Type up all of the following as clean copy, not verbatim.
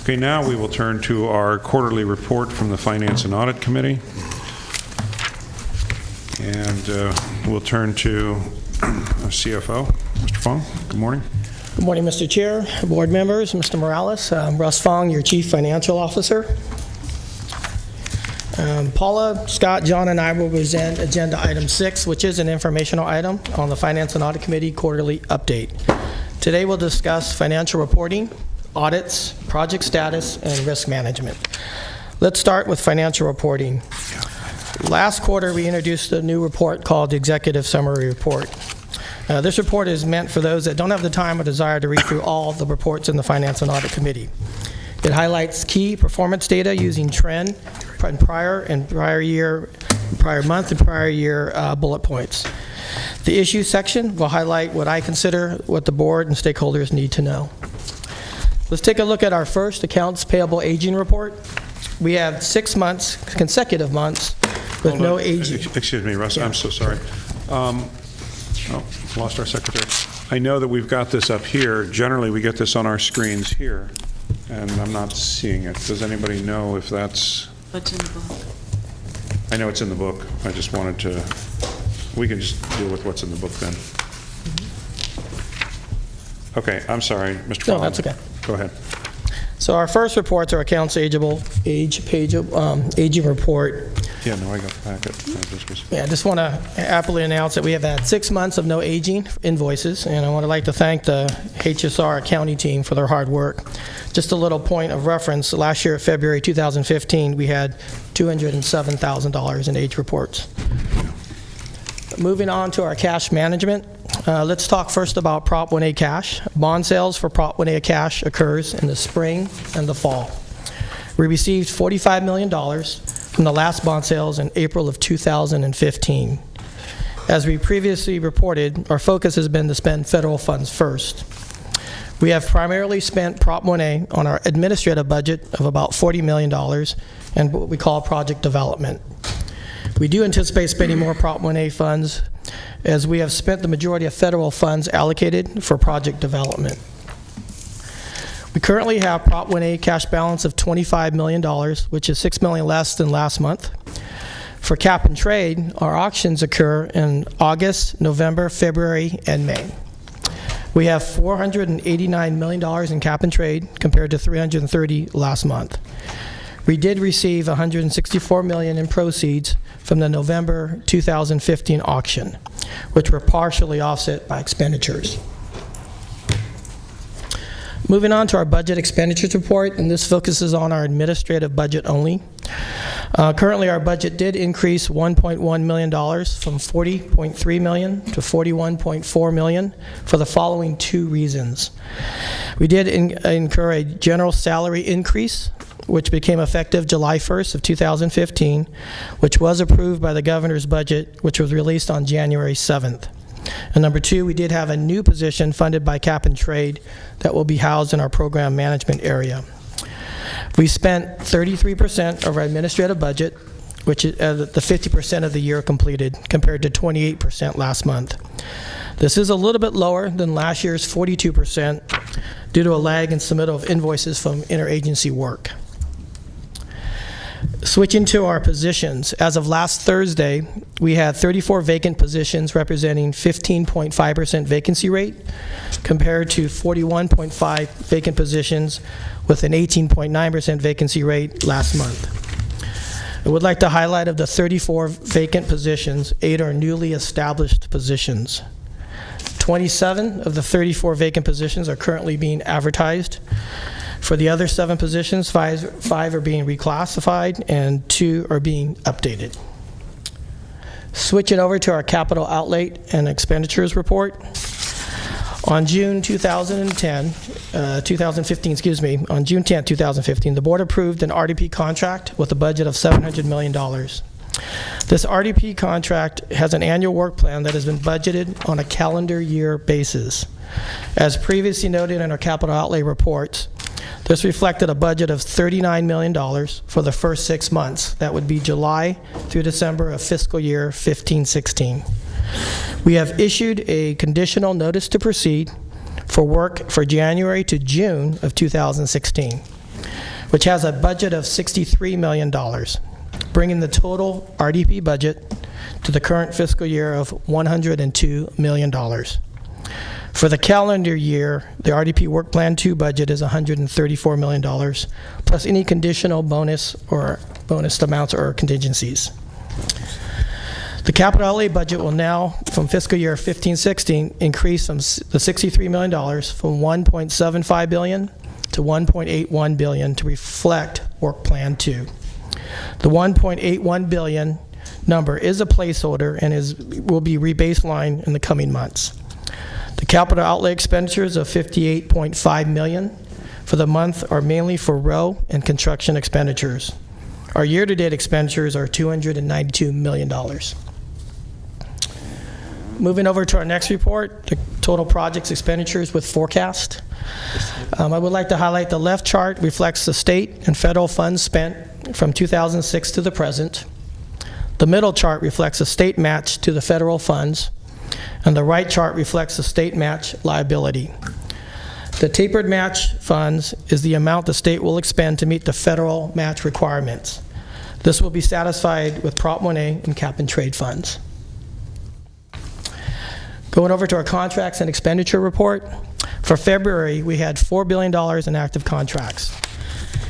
Okay, now we will turn to our quarterly report from the Finance and Audit Committee. And we'll turn to our CFO, Mr. Fong. Good morning. Good morning, Mr. Chair, board members, Mr. Morales. I'm Russ Fong, your Chief Financial Officer. Paula, Scott, John, and I will present Agenda Item 6, which is an informational item on the Finance and Audit Committee quarterly update. Today we'll discuss financial reporting, audits, project status, and risk management. Let's start with financial reporting. Last quarter, we introduced a new report called the Executive Summary Report. This report is meant for those that don't have the time or desire to read through all the reports in the Finance and Audit Committee. It highlights key performance data using trend and prior month and prior year bullet points. The issues section will highlight what I consider what the board and stakeholders need to know. Let's take a look at our first accounts payable aging report. We have 6 months, consecutive months, with no aging. Excuse me, Russ, yeah. I'm so sorry. Lost our secretary. I know that we've got this up here. Generally, we get this on our screens here, and I'm not seeing it. Does anybody know if that's... What's in the book? I know it's in the book. I just wanted to... We can just deal with what's in the book then. Okay, I'm sorry, Mr. Fong. No, that's okay. Go ahead. So our first reports are accounts aging report. Yeah, no, I got the packet. I just want to happily announce that we have had 6 months of no aging invoices, and I want to like to thank the HSR accounting team for their hard work. Just a little point of reference, last year, February 2015, we had $207,000 in age reports. Moving on to our cash management, let's talk first about Prop 1A cash. Bond sales for Prop 1A cash occurs in the spring and the fall. We received $45 million from the last bond sales in April of 2015. As we previously reported, our focus has been to spend federal funds first. We have primarily spent Prop 1A on our administrative budget of about $40 million and what we call project development. We do anticipate spending more Prop 1A funds as we have spent the majority of federal funds allocated for project development. We currently have Prop 1A cash balance of $25 million, which is $6 million less than last month. For cap and trade, our auctions occur in August, November, February, and May. We have $489 million in cap and trade compared to $330 last month. We did receive $164 million in proceeds from the November 2015 auction, which were partially offset by expenditures. Moving on to our budget expenditures report, and this focuses on our administrative budget only. Currently, our budget did increase $1.1 million from $40.3 million to $41.4 million for the following two reasons. We did incur a general salary increase, which became effective July 1st of 2015, which was approved by the governor's budget, which was released on January 7th. And number two, we did have a new position funded by Cap and Trade that will be housed in our program management area. We spent 33% of our administrative budget, which is the 50% of the year completed, compared to 28% last month. This is a little bit lower than last year's 42% due to a lag in submittal of invoices from interagency work. Switching to our positions, as of last Thursday, we had 34 vacant positions representing 15.5% vacancy rate, compared to 41.5 vacant positions with an 18.9% vacancy rate last month. I would like to highlight of the 34 vacant positions, 8 are newly established positions. 27 of the 34 vacant positions are currently being advertised. For the other 7 positions, five are being reclassified and 2 are being updated. Switching over to our capital outlay and expenditures report. On June 2015, on June 10th, 2015, the board approved an RDP contract with a budget of $700 million. This RDP contract has an annual work plan that has been budgeted on a calendar year basis. As previously noted in our capital outlay reports, this reflected a budget of $39 million for the first 6 months. That would be July through December of fiscal year 15-16. We have issued a conditional notice to proceed for work for January to June of 2016. which has a budget of $63 million, bringing the total RDP budget to the current fiscal year of $102 million. For the calendar year, the RDP Work Plan 2 budget is $134 million, plus any conditional bonus amounts or contingencies. The capital outlay budget will now, from fiscal year 15-16, increase from the $63 million from $1.75 billion to $1.81 billion to reflect Work Plan 2. The $1.81 billion number is a placeholder and will be rebaselined in the coming months. The capital outlay expenditures of $58.5 million for the month are mainly for row and construction expenditures. Our year-to-date expenditures are $292 million. Moving over to our next report, the total projects expenditures with forecast. I would like to highlight the left chart reflects the state and federal funds spent from 2006 to the present. The middle chart reflects the state match to the federal funds, and the right chart reflects the state match liability. The tapered match funds is the amount the state will expend to meet the federal match requirements. This will be satisfied with Prop 1A and cap and trade funds. Going over to our contracts and expenditure report. For February, we had $4 billion in active contracts,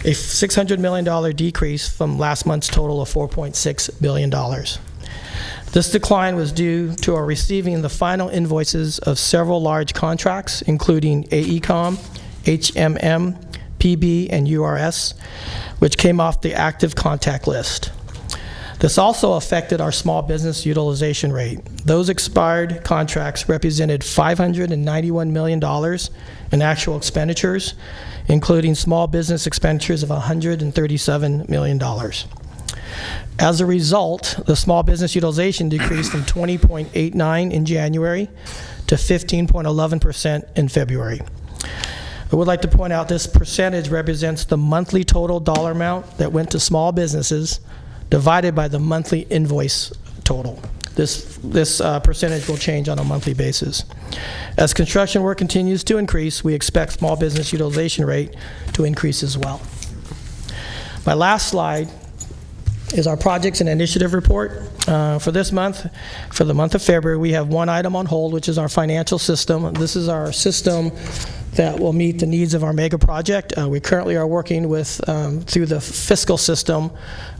a $600 million decrease from last month's total of $4.6 billion. This decline was due to our receiving the final invoices of several large contracts, including AECOM, HMM, PB, and URS, which came off the active contact list. This also affected our small business utilization rate. Those expired contracts represented $591 million in actual expenditures, including small business expenditures of $137 million. As a result, the small business utilization decreased from 20.89 in January to 15.11% in February. I would like to point out this percentage represents the monthly total dollar amount that went to small businesses divided by the monthly invoice total. This percentage will change on a monthly basis. As construction work continues to increase, we expect small business utilization rate to increase as well. My last slide is our projects and initiative report. For this month, for the month of February, we have one item on hold, which is our financial system. This is our system that will meet the needs of our mega project. We currently are working with through the fiscal system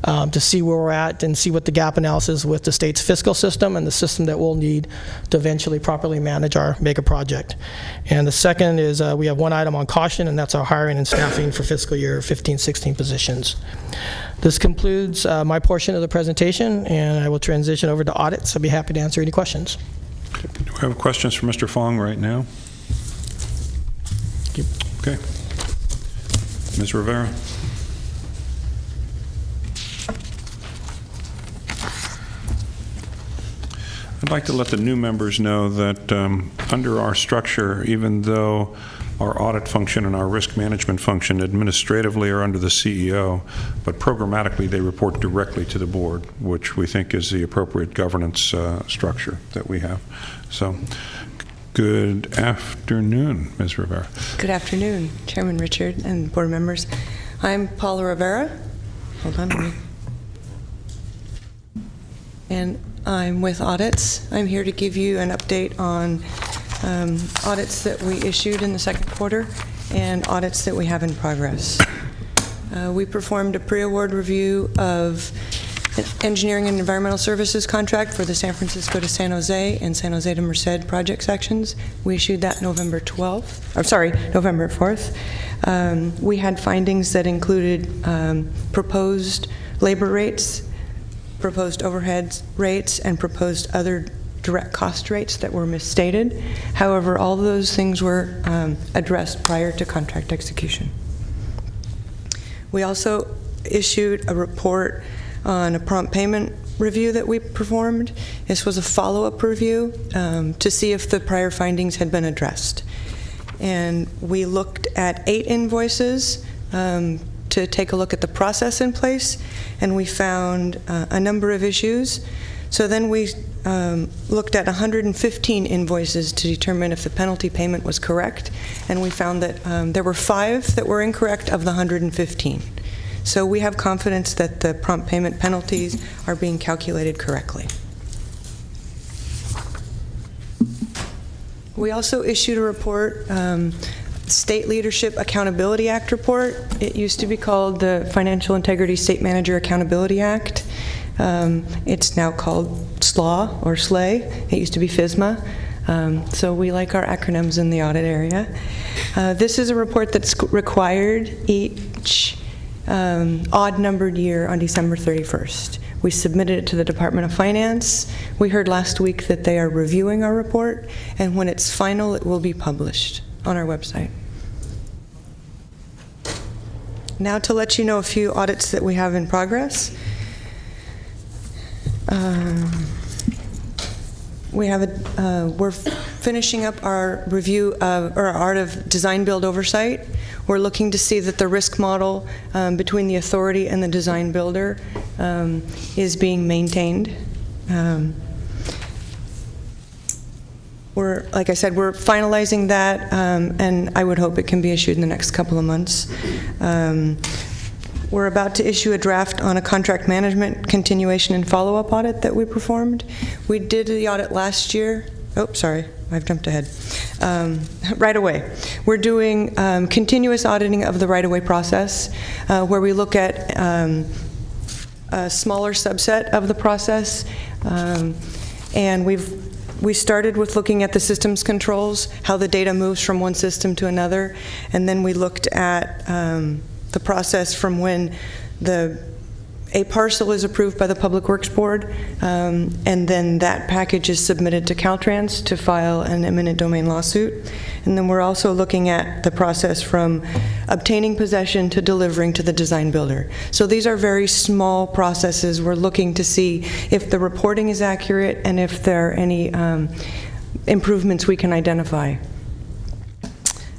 to see where we're at and see what the gap analysis with the state's fiscal system and the system that we'll need to eventually properly manage our mega project. And the second is we have one item on caution, and that's our hiring and staffing for fiscal year 15-16 positions. This concludes my portion of the presentation, and I will transition over to audits. I'll be happy to answer any questions. Do we have questions for Mr. Fong right now? Okay. Ms. Rivera. I'd like to let the new members know that under our structure, even though our audit function and our risk management function administratively are under the CEO, but programmatically they report directly to the board, which we think is the appropriate governance structure that we have. So, good afternoon, Ms. Rivera. Good afternoon, Chairman Richard and board members. I'm Paula Rivera. Hold on. And I'm with audits. I'm here to give you an update on audits that we issued in the second quarter and audits that we have in progress. We performed a pre-award review of an engineering and environmental services contract for the San Francisco to San Jose and San Jose to Merced project sections. We issued that November 4th. We had findings that included proposed labor rates, proposed overhead rates, and proposed other direct cost rates that were misstated. However, all of those things were addressed prior to contract execution. We also issued a report on a prompt payment review that we performed. This was a follow-up review to see if the prior findings had been addressed. And we looked at 8 invoices to take a look at the process in place, and we found a number of issues. So then we looked at 115 invoices to determine if the penalty payment was correct, and we found that there were 5 that were incorrect of the 115. So we have confidence that the prompt payment penalties are being calculated correctly. We also issued a report, State Leadership Accountability Act report. It used to be called the Financial Integrity State Manager Accountability Act. It's now called SLA or SLAE. It used to be FSMA. So we like our acronyms in the audit area. This is a report that's required each odd-numbered year on December 31st. We submitted it to the Department of Finance. We heard last week that they are reviewing our report, and when it's final, it will be published on our website. Now to let you know a few audits that we have in progress. We're finishing up our review of, or our Art of Design Build oversight. We're looking to see that the risk model between the authority and the design builder is being maintained. Like I said, we're finalizing that, and I would hope it can be issued in the next couple of months. We're about to issue a draft on a contract management continuation and follow-up audit that we performed. We did the audit last year. Oh, sorry, I've jumped ahead. Right away. We're doing continuous auditing of the right-of-way process, where we look at a smaller subset of the process, and we started with looking at the systems controls, how the data moves from one system to another, and then we looked at the process from when a parcel is approved by the Public Works Board, and then that package is submitted to Caltrans to file an eminent domain lawsuit. And then we're also looking at the process from obtaining possession to delivering to the design builder. So these are very small processes. We're looking to see if the reporting is accurate and if there are any improvements we can identify.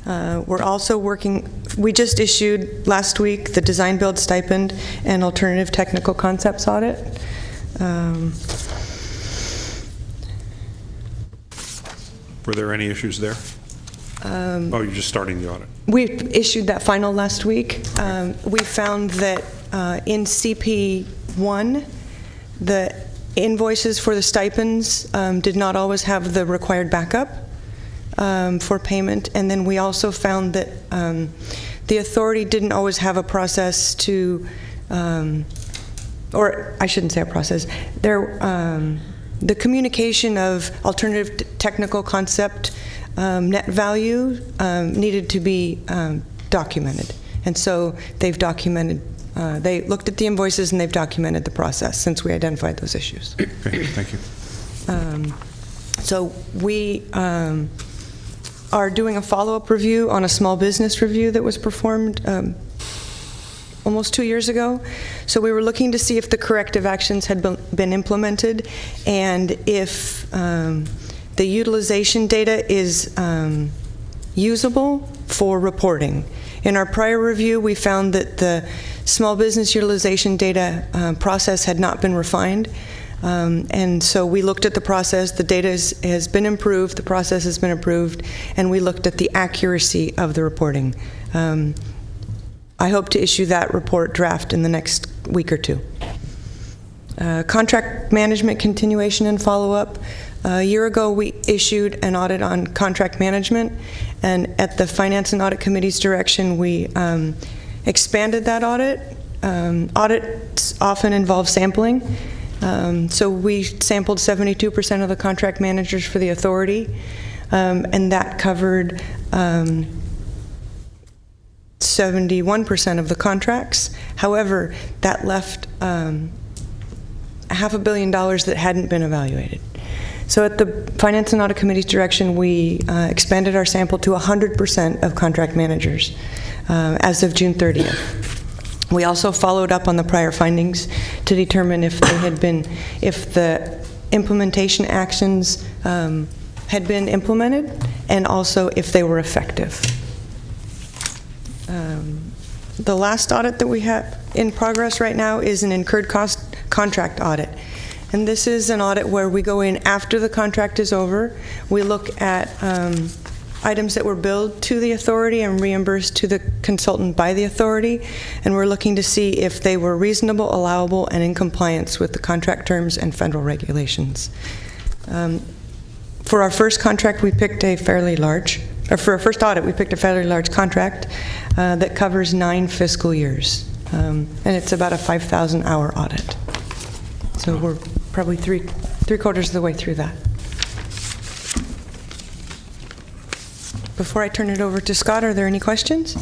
We're also working, we just issued last week the design build stipend and alternative technical concepts audit. Were there any issues there? Oh, you're just starting the audit. We issued that final last week. We found that in CP1, the invoices for the stipends did not always have the required backup for payment, and then we also found that the authority didn't always have a process to, or I shouldn't say a process, the communication of alternative technical concept net value needed to be documented. And so they've documented, they looked at the invoices and they've documented the process since we identified those issues. Okay, thank you. So we are doing a follow-up review on a small business review that was performed almost 2 years ago. So we were looking to see if the corrective actions had been implemented and if the utilization data is usable for reporting. In our prior review, we found that the small business utilization data process had not been refined. And so we looked at the process, the data has been improved, the process has been improved, and we looked at the accuracy of the reporting. I hope to issue that report draft in the next week or two. Contract management continuation and follow-up. A year ago, we issued an audit on contract management, and at the Finance and Audit Committee's direction, we expanded that audit. Audits often involve sampling. So we sampled 72% of the contract managers for the authority, and that covered 71% of the contracts. However, that left $500 million that hadn't been evaluated. So at the Finance and Audit Committee's direction, we expanded our sample to 100% of contract managers as of June 30th. We also followed up on the prior findings to determine if they had been, if the implementation actions had been implemented, and also if they were effective. The last audit that we have in progress right now is an incurred cost contract audit. And this is an audit where we go in after the contract is over. We look at items that were billed to the authority and reimbursed to the consultant by the authority, and we're looking to see if they were reasonable, allowable, and in compliance with the contract terms and federal regulations. For our first contract, we picked a fairly large, or for our first audit, we picked a fairly large contract that covers 9 fiscal years, and it's about a 5,000-hour audit. So we're probably three-quarters of the way through that. Before I turn it over to Scott, are there any questions?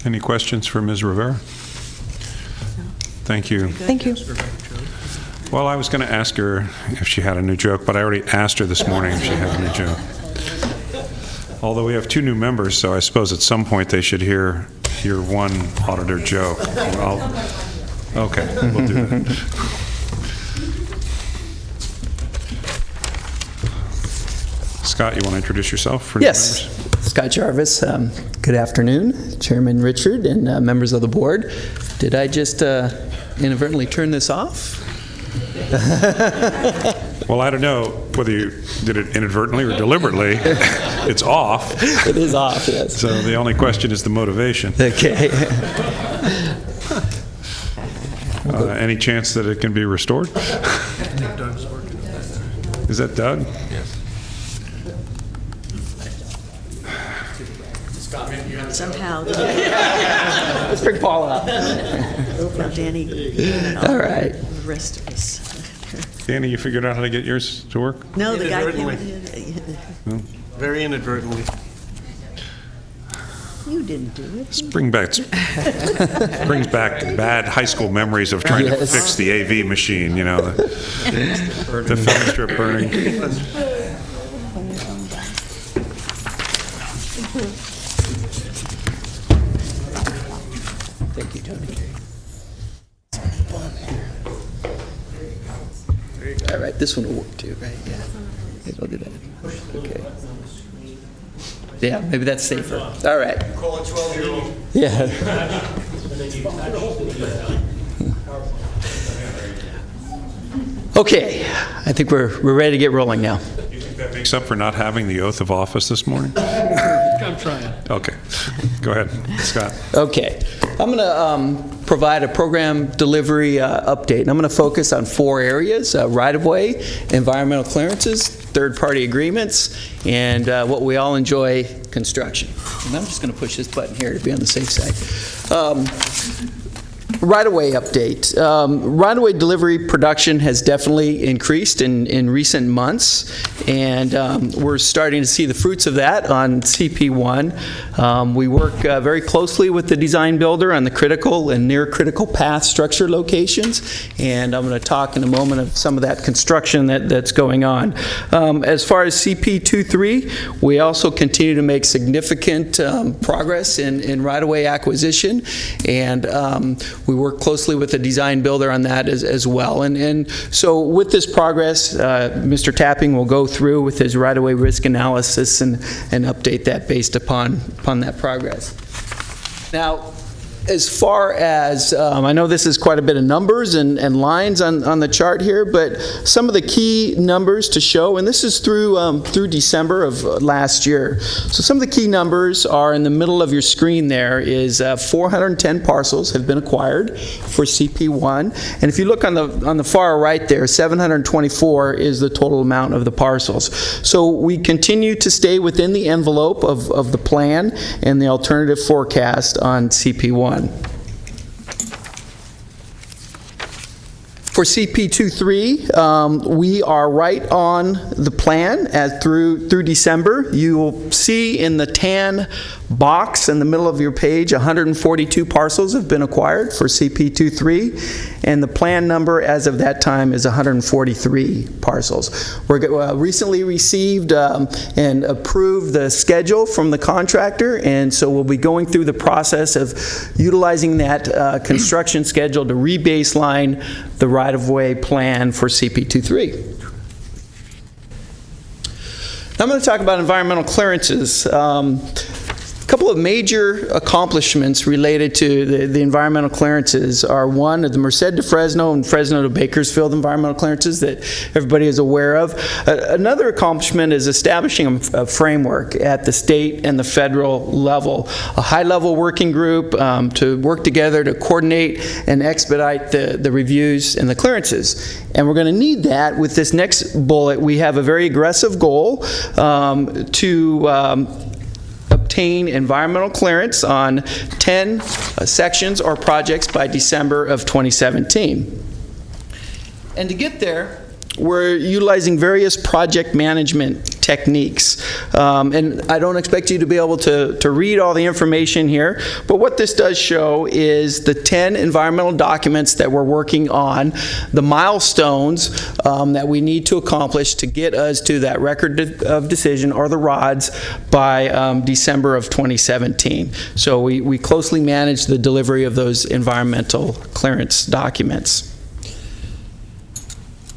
Any questions for Ms. Rivera? Thank you. Thank you. Well, I was going to ask her if she had a new joke, but I already asked her this morning if she had a new joke. Although we have 2 new members, so I suppose at some point they should hear your one auditor joke. Okay, we'll do that. Scott, you want to introduce yourself for new Yes, members? Scott Jarvis. Good afternoon, Chairman Richard and members of the board. Did I just inadvertently turn this off? Well, I don't know whether you did it inadvertently or deliberately. It's off. It is off, yes. So the only question is the motivation. Okay. Any chance that it can be restored? Is that Doug? Yes. Somehow. Let's bring Paul up. Now, Danny. All right. The rest of us. Danny, you figured out how to get yours to work? No, the guy. Inadvertently. Very inadvertently. You didn't do it. This brings back bad high school memories of trying to Yes. fix the AV machine, you know, the film strip burning. Thank you, Tony. All right, this one will work too, right? Yeah. Maybe I'll do that. Okay. Yeah, maybe that's safer. All right. Call a 12-year-old. Yeah. Okay, I think we're ready to get rolling now. Do you think that makes up for not having the oath of office this morning? I'm trying. Okay, go ahead, Scott. Okay, I'm going to provide a program delivery update, and I'm going to focus on 4 areas: right-of-way, environmental clearances, third-party agreements, and what we all enjoy, construction. And I'm just going to push this button here to be on the safe side. Right-of-way update. Right-of-way delivery production has definitely increased in recent months, and we're starting to see the fruits of that on CP1. We work very closely with the design builder on the critical and near critical path structure locations, and I'm going to talk in a moment of some of that construction that's going on. As far as CP23, we also continue to make significant progress in right-of-way acquisition, and we work closely with the design builder on that as well. And so with this progress, Mr. Tapping will go through with his right-of-way risk analysis and update that based upon that progress. Now, as far as, I know this is quite a bit of numbers and lines on the chart here, but some of the key numbers to show, and this is through December of last year. So some of the key numbers are in the middle of your screen there is 410 parcels have been acquired for CP1. And if you look on the far right there, 724 is the total amount of the parcels. So we continue to stay within the envelope of the plan and the alternative forecast on CP1. For CP23, we are right on the plan through December. You will see in the tan box in the middle of your page, 142 parcels have been acquired for CP23, and the plan number as of that time is 143 parcels. We recently received and approved the schedule from the contractor, and so we'll be going through the process of utilizing that construction schedule to rebaseline the right-of-way plan for CP23. Now I'm going to talk about environmental clearances. A couple couple of major accomplishments related to the environmental clearances are, one, the Merced to Fresno and Fresno to Bakersfield environmental clearances that everybody is aware of. Another accomplishment is establishing a framework at the state and the federal level, a high-level working group to work together to coordinate and expedite the reviews and the clearances. And we're going to need that with this next bullet. We have a very aggressive goal to obtain environmental clearance on 10 sections or projects by December of 2017. And to get there, we're utilizing various project management techniques. And I don't expect you to be able to read all the information here, but what this does show is the 10 environmental documents that we're working on, the milestones that we need to accomplish to get us to that record of decision, or the RODs, by December of 2017. So we closely manage the delivery of those environmental clearance documents.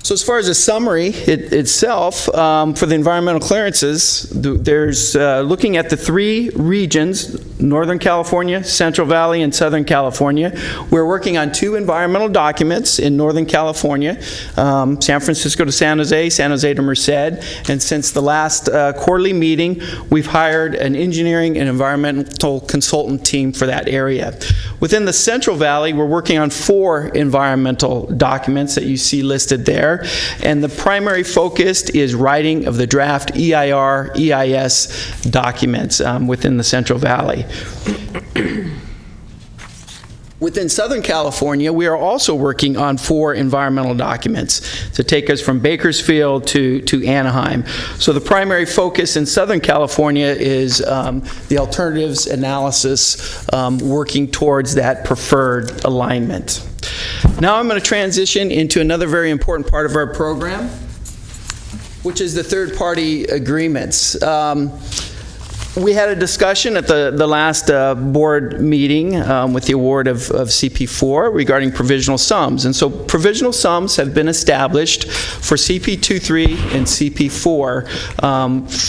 So as far as a summary itself, for the environmental clearances, there's looking at the 3 regions, Northern California, Central Valley, and Southern California. We're working on 2 environmental documents in Northern California, San Francisco to San Jose, San Jose to Merced. And since the last quarterly meeting, we've hired an engineering and environmental consultant team for that area. Within the Central Valley, we're working on 4 environmental documents that you see listed there. And the primary focus is writing of the draft EIR, EIS documents within the Central Valley. Within Southern California, we are also working on 4 environmental documents to take us from Bakersfield to Anaheim. So the primary focus in Southern California is the alternatives analysis, working towards that preferred alignment. Now I'm going to transition into another very important part of our program, which is the third-party agreements. We had a discussion at the last board meeting with the award of CP4 regarding provisional sums. And so provisional sums have been established for CP23 and CP4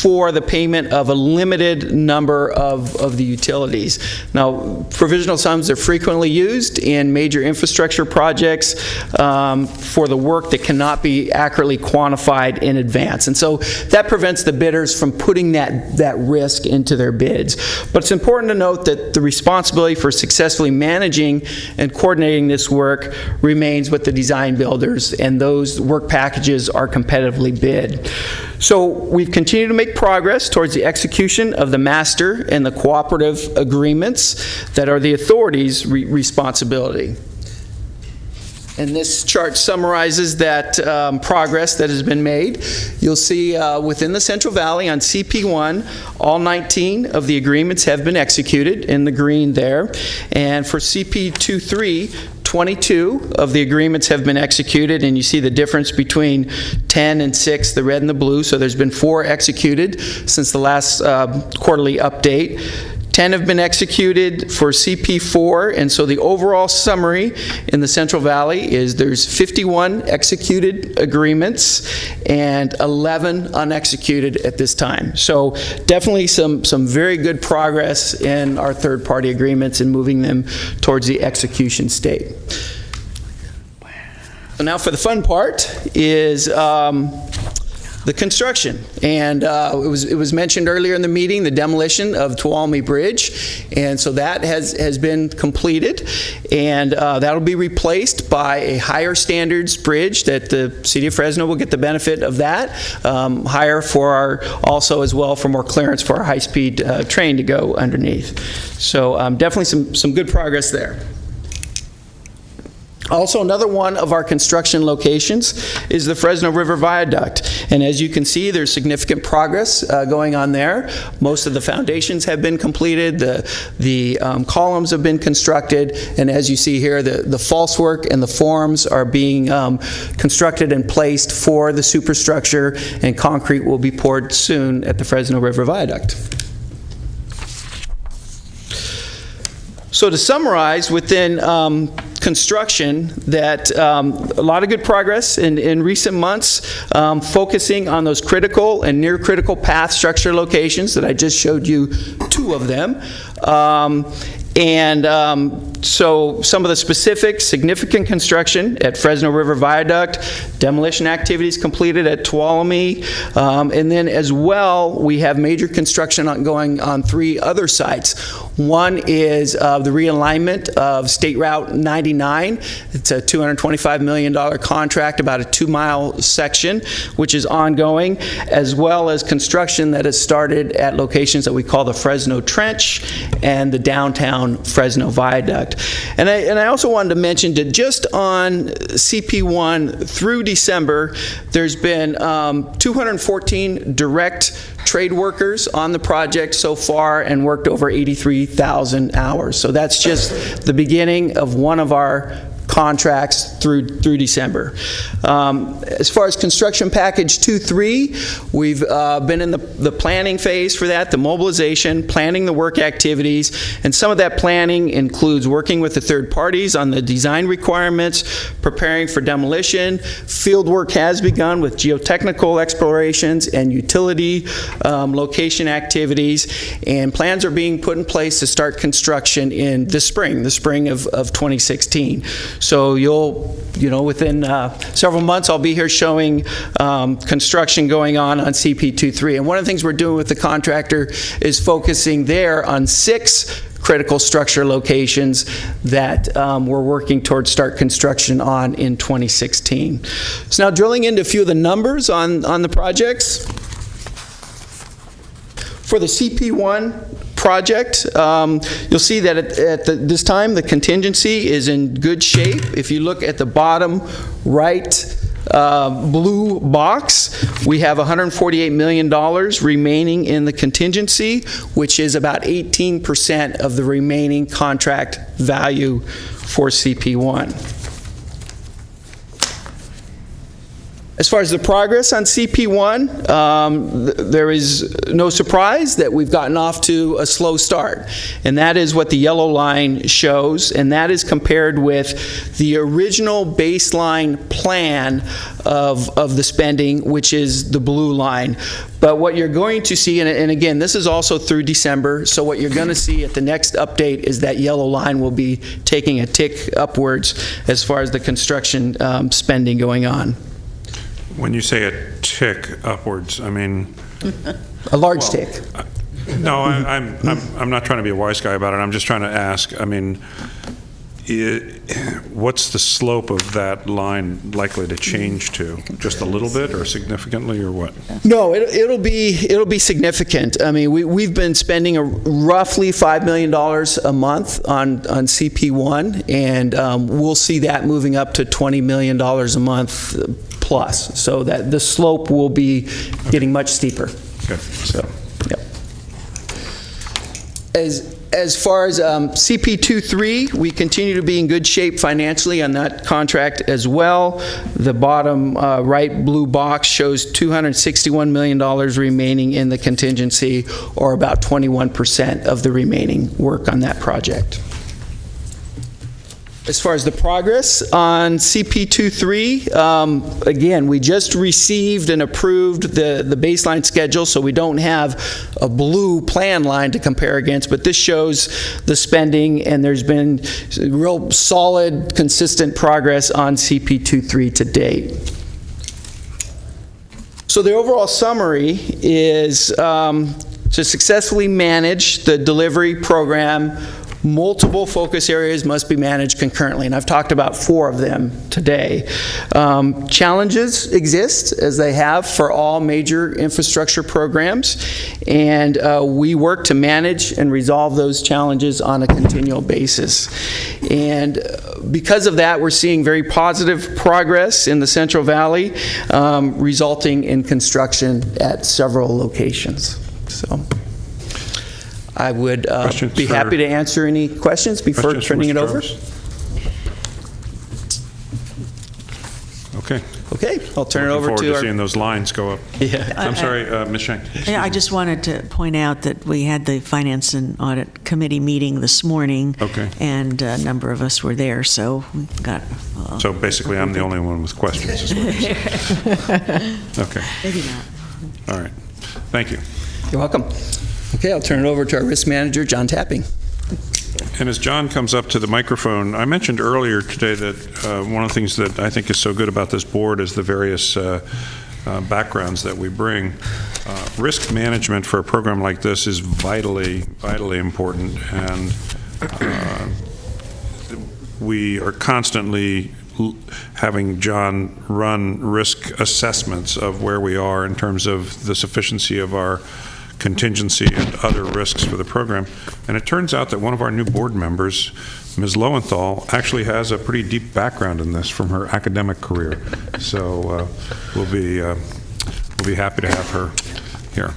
for the payment of a limited number of the utilities. Now, provisional sums are frequently used in major infrastructure projects for the work that cannot be accurately quantified in advance. And so that prevents the bidders from putting that risk into their bids. But it's important to note that the responsibility for successfully managing and coordinating this work remains with the design builders, and those work packages are competitively bid. So we've continued to make progress towards the execution of the master and the cooperative agreements that are the authority's responsibility. And this chart summarizes that progress that has been made. You'll see within the Central Valley on CP1, all 19 of the agreements have been executed in the green there. And for CP23, 22 of the agreements have been executed, and you see the difference between 10 and 6, the red and the blue. So there's been 4 executed since the last quarterly update. 10 have been executed for CP4, and so the overall summary in the Central Valley is there's 51 executed agreements and 11 unexecuted at this time. So definitely some very good progress in our third-party agreements and moving them towards the execution state. So now for the fun part is the construction. And it was mentioned earlier in the meeting, the demolition of Tuolumne Bridge. And so that has been completed. And that'll be replaced by a higher standards bridge that the City of Fresno will get the benefit of that. Higher for our, also as well for more clearance for our high-speed train to go underneath. So definitely some good progress there. Also, another one of our construction locations is the Fresno River Viaduct. And as you can see, there's significant progress going on there. Most of the foundations have been completed, the columns have been constructed, and as you see here, the false work and the forms are being constructed and placed for the superstructure, and concrete will be poured soon at the Fresno River Viaduct. So to summarize, within construction, that a lot of good progress in recent months, focusing on those critical and near critical path structure locations that I just showed you 2 2 of them. So some of the specifics: significant construction at Fresno River Viaduct, demolition activities completed at Tuolumne, and then as well, we have major construction ongoing on 3 other sites. One is the realignment of State Route 99. It's a $225 million contract, about a 2-mile section, which is ongoing, as well as construction that has started at locations that we call the Fresno Trench and the downtown Fresno Viaduct. And I also wanted to mention that just on CP1 through December, there's been 214 direct trade workers on the project so far and worked over 83,000 hours. So that's just the beginning of one of our contracts through December. As far as construction package 2-3, we've been in the planning phase for that, the mobilization, planning the work activities, and some of that planning includes working with the third parties on the design requirements, preparing for demolition. Field work has begun with geotechnical explorations and utility location activities, and plans are being put in place to start construction in the spring of 2016. So within several months, I'll be here showing construction going on CP23. And one of the things we're doing with the contractor is focusing there on 6 critical structure locations that we're working towards start construction on in 2016. So now drilling into a few of the numbers on the projects. For the CP1 project, you'll see that at this time the contingency is in good shape. If you look at the bottom right blue box, we have $148 million remaining in the contingency, which is about 18% of the remaining contract value for CP1. As far as the progress on CP1, there is no surprise that we've gotten off to a slow start. And that is what the yellow line shows, and that is compared with the original baseline plan of the spending, which is the blue line. But what you're going to see, and again, this is also through December, so what you're going to see at the next update is that yellow line will be taking a tick upwards as far as the construction spending going on. When you say a tick upwards, I mean... A large tick. No, I'm not trying to be a wise guy about it. I'm just trying to ask, I mean, what's the slope of that line likely to change to? Just a little bit or significantly or what? No, it'll be significant. I mean, we've been spending roughly $5 million a month on CP1, and we'll see that moving up to $20 million a month plus, so that the slope will be getting much steeper. Okay. So, yep. As far as CP23, we continue to be in good shape financially on that contract as well. The bottom right blue box shows $261 million remaining in the contingency, or about 21% of the remaining work on that project. As far as the progress on CP23, again, we just received and approved the baseline schedule, so we don't have a blue plan line to compare against, but this shows the spending, and there's been real solid, consistent progress on CP23 to date. So the overall summary is to successfully manage the delivery program, multiple focus areas must be managed concurrently, and I've talked about 4 of them today. Challenges exist, as they have for all major infrastructure programs, and we work to manage and resolve those challenges on a continual basis. And because of that, we're seeing very positive progress in the Central Valley, resulting in construction at several locations. So I would be happy to answer any questions before turning it over. Okay. Okay, I'll turn it over Looking to forward our... seeing those lines go up. Yeah. I'm sorry, Ms. Shank. Yeah, I just wanted to point out that we had the Finance and Audit Committee meeting this morning. Okay. And a number of us were there, so we got... So basically, I'm the only one with questions, is what you're saying. Okay. Maybe not. All right. Thank you. You're welcome. Okay, I'll turn it over to our risk manager, John Tapping. And as John comes up to the microphone, I mentioned earlier today that one of the things that I think is so good about this board is the various backgrounds that we bring. Risk management for a program like this is vitally important, and we are constantly having John run risk assessments of where we are in terms of the sufficiency of our contingency and other risks for the program. And it turns out that one of our new board members, Ms. Lowenthal, actually has a pretty deep background in this from her academic career. So we'll be happy to have her here.